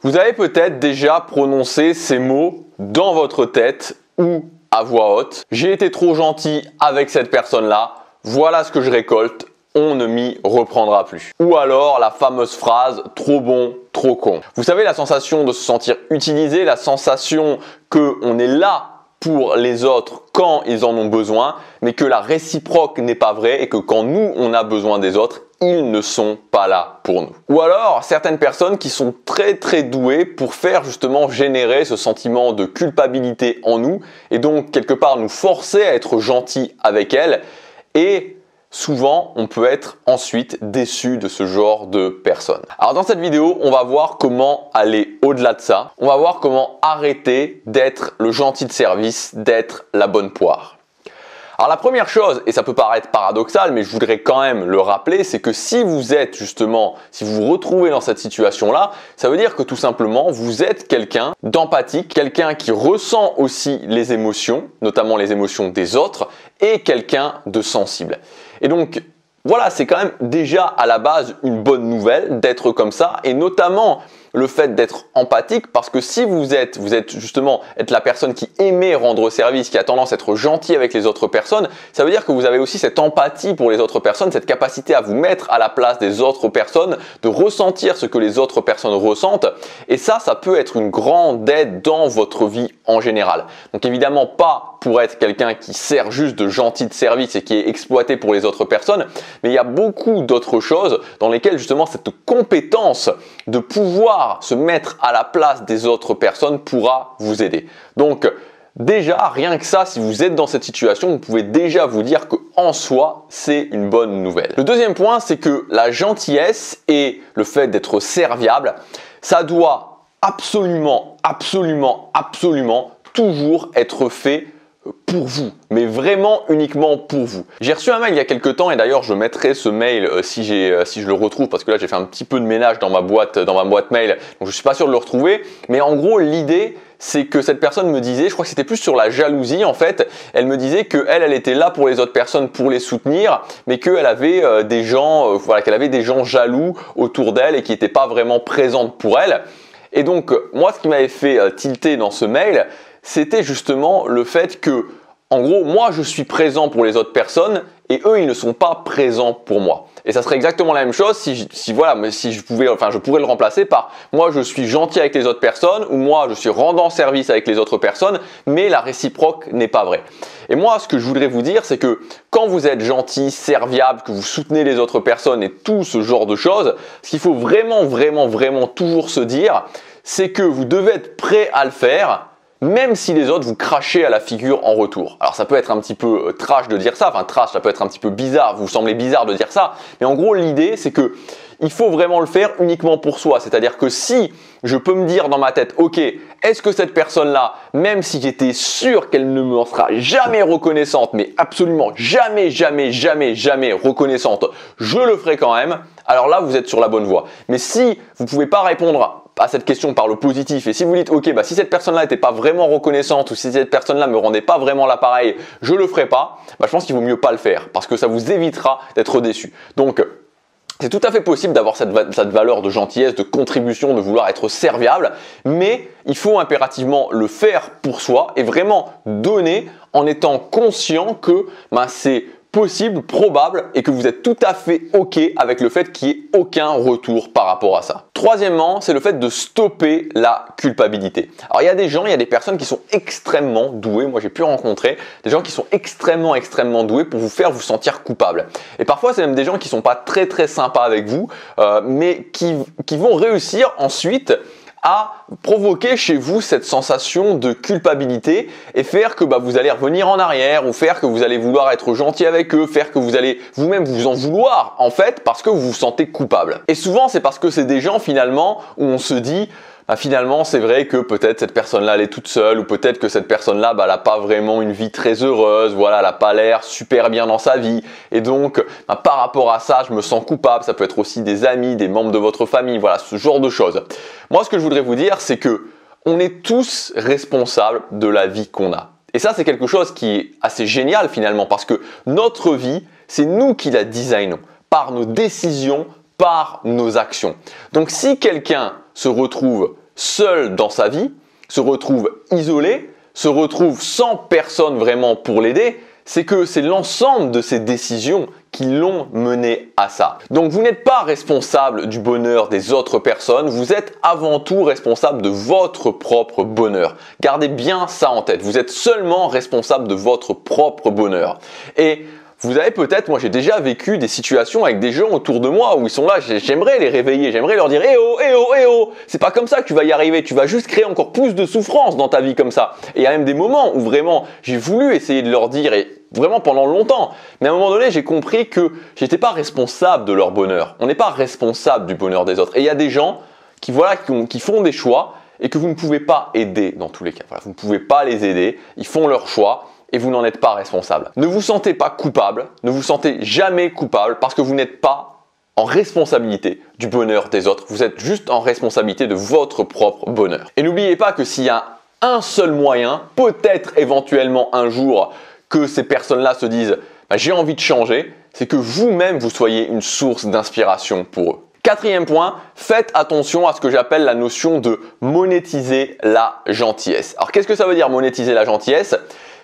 Vous avez peut-être déjà prononcé ces mots dans votre tête ou à voix haute. J'ai été trop gentil avec cette personne-là, voilà ce que je récolte, on ne m'y reprendra plus. Ou alors la fameuse phrase « trop bon, trop con ». Vous savez, la sensation de se sentir utilisé, la sensation qu'on est là pour les autres quand ils en ont besoin, mais que la réciproque n'est pas vraie et que quand nous, on a besoin des autres, ils ne sont pas là pour nous. Ou alors, certaines personnes qui sont très douées pour faire justement générer ce sentiment de culpabilité en nous et donc quelque part nous forcer à être gentils avec elles et souvent, on peut être ensuite déçu de ce genre de personnes. Alors dans cette vidéo, on va voir comment aller au-delà de ça. On va voir comment arrêter d'être le gentil de service, d'être la bonne poire. Alors la première chose, et ça peut paraître paradoxal, mais je voudrais quand même le rappeler, c'est que si vous êtes justement, si vous vous retrouvez dans cette situation-là, ça veut dire que tout simplement, vous êtes quelqu'un d'empathique, quelqu'un qui ressent aussi les émotions, notamment les émotions des autres, et quelqu'un de sensible. Et donc, voilà, c'est quand même déjà à la base une bonne nouvelle d'être comme ça, et notamment le fait d'être empathique, parce que si vous êtes justement la personne qui aimait rendre service, qui a tendance à être gentil avec les autres personnes, ça veut dire que vous avez aussi cette empathie pour les autres personnes, cette capacité à vous mettre à la place des autres personnes, de ressentir ce que les autres personnes ressentent, et ça peut être une grande aide dans votre vie en général. Donc évidemment pas pour être quelqu'un qui sert juste de gentil de service et qui est exploité pour les autres personnes, mais il y a beaucoup d'autres choses dans lesquelles justement cette compétence de pouvoir se mettre à la place des autres personnes pourra vous aider. Donc déjà, rien que ça, si vous êtes dans cette situation, vous pouvez déjà vous dire qu'en soi, c'est une bonne nouvelle. Le deuxième point, c'est que la gentillesse et le fait d'être serviable, ça doit absolument toujours être fait pour vous, mais vraiment uniquement pour vous. J'ai reçu un mail il y a quelques temps et d'ailleurs je mettrai ce mail si je le retrouve parce que là j'ai fait un petit peu de ménage dans ma boîte mail, donc je suis pas sûr de le retrouver. Mais en gros l'idée c'est que cette personne me disait, je crois que c'était plus sur la jalousie en fait, elle me disait que elle était là pour les autres personnes pour les soutenir, mais qu'elle avait des gens, qu'elle avait des gens jaloux autour d'elle et qui n'étaient pas vraiment présentes pour elle. Et donc moi ce qui m'avait fait tilter dans ce mail, c'était justement le fait que, en gros, moi je suis présent pour les autres personnes et eux ils ne sont pas présents pour moi. Et ça serait exactement la même chose si je pourrais le remplacer par moi je suis gentil avec les autres personnes ou moi je suis rendant service avec les autres personnes, mais la réciproque n'est pas vraie. Et moi ce que je voudrais vous dire c'est que quand vous êtes gentil, serviable, que vous soutenez les autres personnes et tout ce genre de choses, ce qu'il faut vraiment toujours se dire, c'est que vous devez être prêt à le faire, même si les autres vous crachez à la figure en retour. Alors ça peut être un petit peu trash de dire ça, ça peut être un petit peu bizarre, vous semblez bizarre de dire ça, mais en gros l'idée c'est que il faut vraiment le faire uniquement pour soi. C'est-à-dire que si je peux me dire dans ma tête, ok, est-ce que cette personne-là, même si j'étais sûr qu'elle ne me sera jamais reconnaissante, mais absolument jamais reconnaissante, je le ferai quand même, alors là vous êtes sur la bonne voie. Mais si vous ne pouvez pas répondre à cette question par le positif et si vous dites ok si cette personne-là n'était pas vraiment reconnaissante ou si cette personne-là me rendait pas vraiment l'appareil, je le ferai pas, je pense qu'il vaut mieux pas le faire parce que ça vous évitera d'être déçu. Donc c'est tout à fait possible d'avoir cette valeur de gentillesse, de contribution, de vouloir être serviable, mais il faut impérativement le faire pour soi et vraiment donner en étant conscient que c'est possible, probable et que vous êtes tout à fait ok avec le fait qu'il n'y ait aucun retour par rapport à ça. Troisièmement, c'est le fait de stopper la culpabilité. Alors il y a des personnes qui sont extrêmement douées, moi j'ai pu rencontrer des gens qui sont extrêmement doués pour vous faire vous sentir coupable. Et parfois c'est même des gens qui sont pas très sympas avec vous, mais qui vont réussir ensuite à provoquer chez vous cette sensation de culpabilité et faire que vous allez revenir en arrière ou faire que vous allez vouloir être gentil avec eux, faire que vous allez vous-même vous en vouloir en fait parce que vous vous sentez coupable. Et souvent c'est parce que c'est des gens finalement où on se dit finalement c'est vrai que peut-être cette personne-là elle est toute seule ou peut-être que cette personne-là elle n'a pas vraiment une vie très heureuse, elle n'a pas l'air super bien dans sa vie et donc par rapport à ça je me sens coupable. Ça peut être aussi des amis, des membres de votre famille, ce genre de choses. Moi ce que je voudrais vous dire c'est que on est tous responsables de la vie qu'on a. Et ça c'est quelque chose qui est assez génial finalement parce que notre vie c'est nous qui la designons par nos décisions, par nos actions. Donc si quelqu'un se retrouve seul dans sa vie, se retrouve isolé, se retrouve sans personne vraiment pour l'aider, c'est que c'est l'ensemble de ces décisions qui l'ont mené à ça. Donc vous n'êtes pas responsable du bonheur des autres personnes, vous êtes avant tout responsable de votre propre bonheur. Gardez bien ça en tête, vous êtes seulement responsable de votre propre bonheur. Et vous avez peut-être, moi j'ai déjà vécu des situations avec des gens autour de moi où ils sont là, j'aimerais les réveiller, j'aimerais leur dire « Eh oh, eh oh, eh oh !» C'est pas comme ça que tu vas y arriver, tu vas juste créer encore plus de souffrance dans ta vie comme ça. Et il y a même des moments où vraiment j'ai voulu essayer de leur dire, et vraiment pendant longtemps, mais à un moment donné j'ai compris que j'étais pas responsable de leur bonheur. On n'est pas responsable du bonheur des autres. Et il y a des gens qui font des choix et que vous ne pouvez pas aider dans tous les cas. Voilà, vous ne pouvez pas les aider, ils font leur choix. Et vous n'en êtes pas responsable. Ne vous sentez pas coupable, ne vous sentez jamais coupable parce que vous n'êtes pas en responsabilité du bonheur des autres. Vous êtes juste en responsabilité de votre propre bonheur. Et n'oubliez pas que s'il y a un seul moyen, peut-être éventuellement un jour, que ces personnes-là se disent « j'ai envie de changer », c'est que vous-même vous soyez une source d'inspiration pour eux. Quatrième point, faites attention à ce que j'appelle la notion de monétiser la gentillesse. Alors qu'est-ce que ça veut dire monétiser la gentillesse ?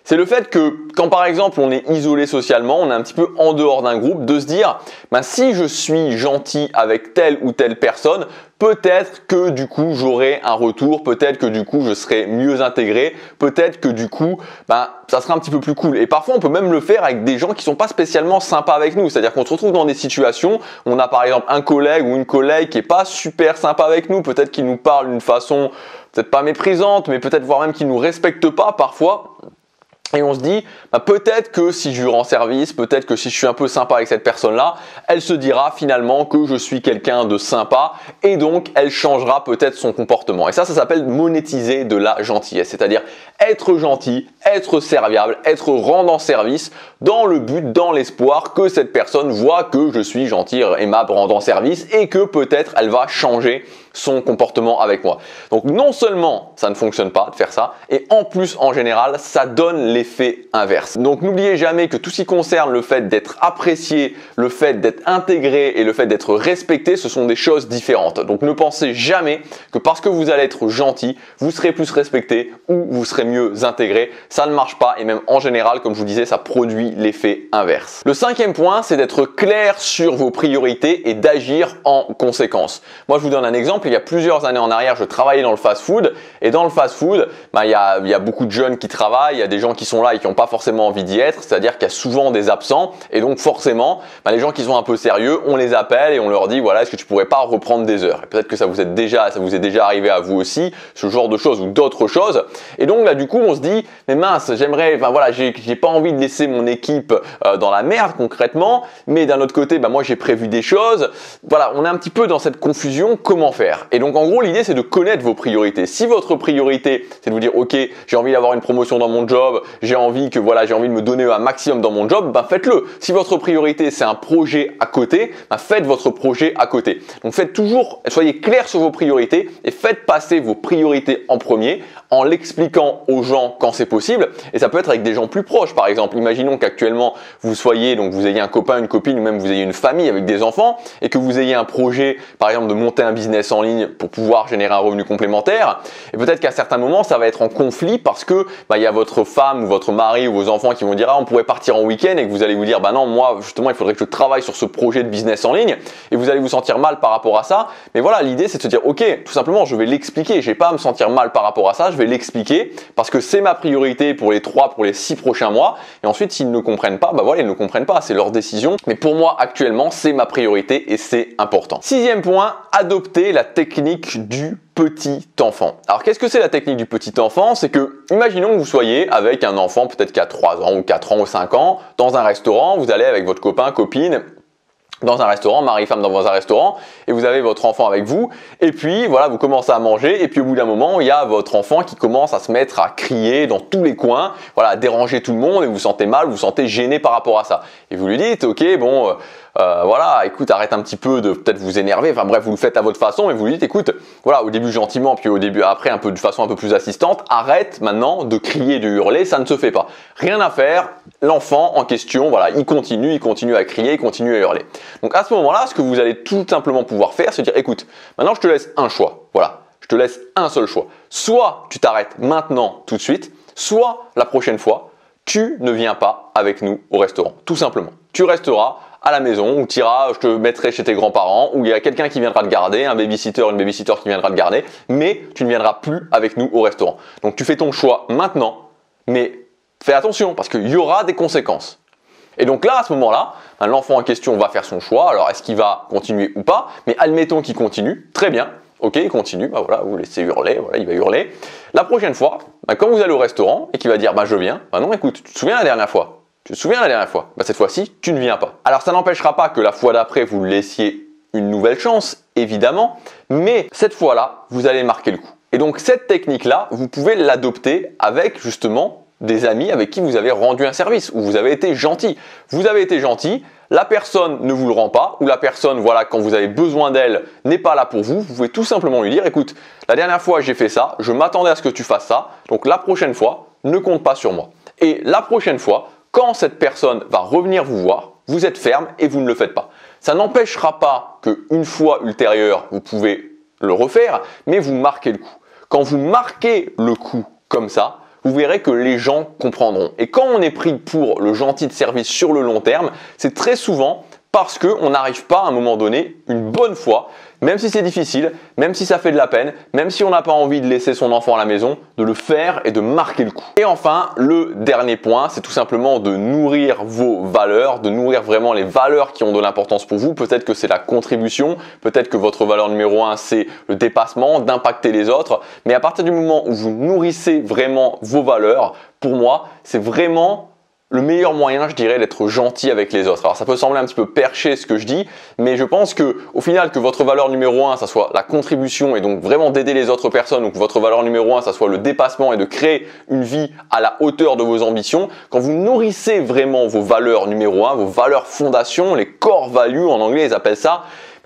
C'est le fait que quand par exemple on est isolé socialement, on est un petit peu en dehors d'un groupe, de se dire si je suis gentil avec telle ou telle personne, peut-être que du coup j'aurai un retour, peut-être que du coup je serai mieux intégré, peut-être que du coup ça sera un petit peu plus cool. Et parfois on peut même le faire avec des gens qui sont pas spécialement sympas avec nous, c'est-à-dire qu'on se retrouve dans des situations où on a par exemple un collègue ou une collègue qui est pas super sympa avec nous, peut-être qu'il nous parle d'une façon peut-être pas méprisante, mais peut-être voire même qu'il nous respecte pas parfois. Et on se dit, peut-être que si je lui rends service, peut-être que si je suis un peu sympa avec cette personne-là, elle se dira finalement que je suis quelqu'un de sympa et donc elle changera peut-être son comportement. Et ça s'appelle monétiser de la gentillesse, c'est-à-dire être gentil, être serviable, être rendant service dans le but, dans l'espoir que cette personne voit que je suis gentil, aimable, rendant service et que peut-être elle va changer son comportement avec moi. Donc non seulement ça ne fonctionne pas de faire ça, et en plus en général ça donne l'effet inverse. Donc n'oubliez jamais que tout ce qui concerne le fait d'être apprécié, le fait d'être intégré et le fait d'être respecté, ce sont des choses différentes. Donc ne pensez jamais que parce que vous allez être gentil, vous serez plus respecté ou vous serez mieux intégré. Ça ne marche pas et même en général, comme je vous disais, ça produit l'effet inverse. Le cinquième point, c'est d'être clair sur vos priorités et d'agir en conséquence. Moi je vous donne un exemple. Il y a plusieurs années en arrière, je travaillais dans le fast-food et dans le fast-food, il y a beaucoup de jeunes qui travaillent, il y a des gens qui sont là et qui n'ont pas forcément envie d'y être, c'est-à-dire qu'il y a souvent des absents et donc forcément, les gens qui sont un peu sérieux, on les appelle et on leur dit voilà, est-ce que tu pourrais pas reprendre des heures? Et peut-être que ça vous est déjà arrivé à vous aussi, ce genre de choses ou d'autres choses. Et donc là du coup, on se dit mais mince, j'aimerais, j'ai pas envie de laisser mon équipe dans la merde concrètement, mais d'un autre côté, moi j'ai prévu des choses. Voilà, on est un petit peu dans cette confusion, comment faire? Et donc en gros l'idée c'est de connaître vos priorités. Si votre priorité c'est de vous dire ok, j'ai envie d'avoir une promotion dans mon job, j'ai envie de me donner un maximum dans mon job, faites-le. Si votre priorité c'est un projet à côté, faites votre projet à côté. Donc soyez clair sur vos priorités et faites passer vos priorités en premier en l'expliquant aux gens quand c'est possible. Et ça peut être avec des gens plus proches. Par exemple, imaginons qu'actuellement vous ayez un copain, une copine ou même vous ayez une famille avec des enfants et que vous ayez un projet par exemple de monter un business en ligne pour pouvoir générer un revenu complémentaire. Et peut-être qu'à certains moments ça va être en conflit parce que il y a votre femme ou votre mari ou vos enfants qui vont dire on pourrait partir en week-end et que vous allez vous dire non, moi justement il faudrait que je travaille sur ce projet de business en ligne et vous allez vous sentir mal par rapport à ça. Mais voilà, l'idée c'est de se dire ok, tout simplement je vais l'expliquer, j'ai pas à me sentir mal par rapport à ça, je vais l'expliquer parce que c'est ma priorité pour les 6 prochains mois. Et ensuite s'ils ne comprennent pas, ils ne comprennent pas, c'est leur décision. Mais pour moi actuellement c'est ma priorité et c'est important. Sixième point, adopter la technique du petit enfant. Alors qu'est-ce que c'est la technique du petit enfant? C'est que, imaginons que vous soyez avec un enfant peut-être qui a 3 ans ou 4 ans ou 5 ans, dans un restaurant, vous allez avec votre copain, copine, dans un restaurant, mari-femme dans un restaurant, et vous avez votre enfant avec vous, et puis voilà, vous commencez à manger, et puis au bout d'un moment, il y a votre enfant qui commence à se mettre à crier dans tous les coins, voilà, à déranger tout le monde, et vous vous sentez mal, vous vous sentez gêné par rapport à ça. Et vous lui dites, ok, bon, voilà, écoute, arrête un petit peu de peut-être vous énerver, enfin bref, vous le faites à votre façon, et vous lui dites, écoute, voilà, au début gentiment, puis après un peu de façon un peu plus assistante, arrête maintenant de crier, de hurler, ça ne se fait pas. Rien à faire, l'enfant en question, voilà, il continue à crier, il continue à hurler. Donc à ce moment-là, ce que vous allez tout simplement pouvoir faire, c'est dire, écoute, maintenant je te laisse un choix, voilà. Je te laisse un seul choix. Soit tu t'arrêtes maintenant tout de suite, soit la prochaine fois, tu ne viens pas avec nous au restaurant. Tout simplement. Tu resteras à la maison ou tu iras, je te mettrai chez tes grands-parents ou il y a quelqu'un qui viendra te garder, un babysitter, une babysitter qui viendra te garder, mais tu ne viendras plus avec nous au restaurant. Donc tu fais ton choix maintenant, mais fais attention parce qu'il y aura des conséquences. Et donc là, à ce moment-là, l'enfant en question va faire son choix. Alors, est-ce qu'il va continuer ou pas? Mais admettons qu'il continue. Très bien. Ok, il continue. Bah voilà, vous laissez hurler. Voilà, il va hurler. La prochaine fois, quand vous allez au restaurant et qu'il va dire je viens. Non, écoute, tu te souviens la dernière fois? Tu te souviens la dernière fois? Cette fois-ci, tu ne viens pas. Alors, ça n'empêchera pas que la fois d'après, vous le laissiez une nouvelle chance, évidemment. Mais cette fois-là, vous allez marquer le coup. Et donc, cette technique-là, vous pouvez l'adopter avec justement des amis avec qui vous avez rendu un service, où vous avez été gentil. Vous avez été gentil, la personne ne vous le rend pas, ou la personne, voilà, quand vous avez besoin d'elle, n'est pas là pour vous. Vous pouvez tout simplement lui dire, écoute, la dernière fois j'ai fait ça, je m'attendais à ce que tu fasses ça, donc la prochaine fois, ne compte pas sur moi. Et la prochaine fois, quand cette personne va revenir vous voir, vous êtes ferme et vous ne le faites pas. Ça n'empêchera pas qu'une fois ultérieure, vous pouvez le refaire, mais vous marquez le coup. Quand vous marquez le coup comme ça, vous verrez que les gens comprendront. Et quand on est pris pour le gentil de service sur le long terme, c'est très souvent parce qu'on n'arrive pas à un moment donné, une bonne fois, même si c'est difficile, même si ça fait de la peine, même si on n'a pas envie de laisser son enfant à la maison, de le faire et de marquer le coup. Et enfin, le dernier point, c'est tout simplement de nourrir vos valeurs, de nourrir vraiment les valeurs qui ont de l'importance pour vous. Peut-être que c'est la contribution, peut-être que votre valeur numéro 1, c'est le dépassement, d'impacter les autres. Mais à partir du moment où vous nourrissez vraiment vos valeurs, pour moi, c'est vraiment le meilleur moyen, je dirais, d'être gentil avec les autres. Alors ça peut sembler un petit peu perché ce que je dis, mais je pense que au final, que votre valeur numéro 1, ça soit la contribution et donc vraiment d'aider les autres personnes, ou que votre valeur numéro 1, ça soit le dépassement et de créer une vie à la hauteur de vos ambitions, quand vous nourrissez vraiment vos valeurs numéro 1, vos valeurs fondations, les core values en anglais, ils appellent ça,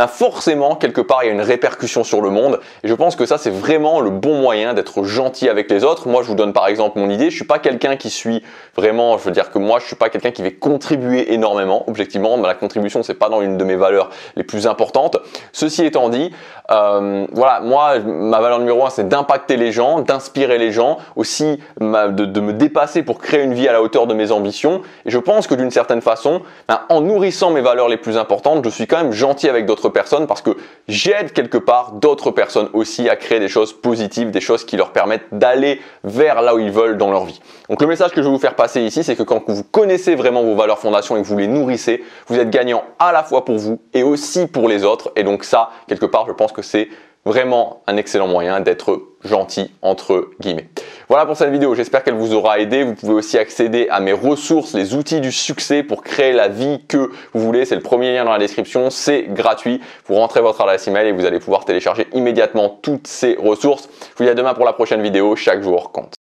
forcément, quelque part, il y a une répercussion sur le monde. Et je pense que ça, c'est vraiment le bon moyen d'être gentil avec les autres. Moi, je vous donne par exemple mon idée. Je suis pas quelqu'un qui suis vraiment, je veux dire que moi, je suis pas quelqu'un qui va contribuer énormément. Objectivement, la contribution, c'est pas dans une de mes valeurs les plus importantes. Ceci étant dit, voilà, moi, ma valeur numéro 1, c'est d'impacter les gens, d'inspirer les gens, aussi de me dépasser pour créer une vie à la hauteur de mes ambitions. Et je pense que d'une certaine façon, en nourrissant mes valeurs les plus importantes, je suis quand même gentil avec d'autres personnes parce que j'aide quelque part d'autres personnes aussi à créer des choses positives, des choses qui leur permettent d'aller vers là où ils veulent dans leur vie. Donc le message que je vais vous faire passer ici, c'est que quand vous connaissez vraiment vos valeurs fondations et que vous les nourrissez, vous êtes gagnant à la fois pour vous et aussi pour les autres. Et donc ça, quelque part, je pense que c'est vraiment un excellent moyen d'être gentil entre guillemets. Voilà pour cette vidéo, j'espère qu'elle vous aura aidé. Vous pouvez aussi accéder à mes ressources, les outils du succès pour créer la vie que vous voulez. C'est le premier lien dans la description, c'est gratuit. Vous rentrez votre adresse email et vous allez pouvoir télécharger immédiatement toutes ces ressources. Je vous dis à demain pour la prochaine vidéo, chaque jour compte.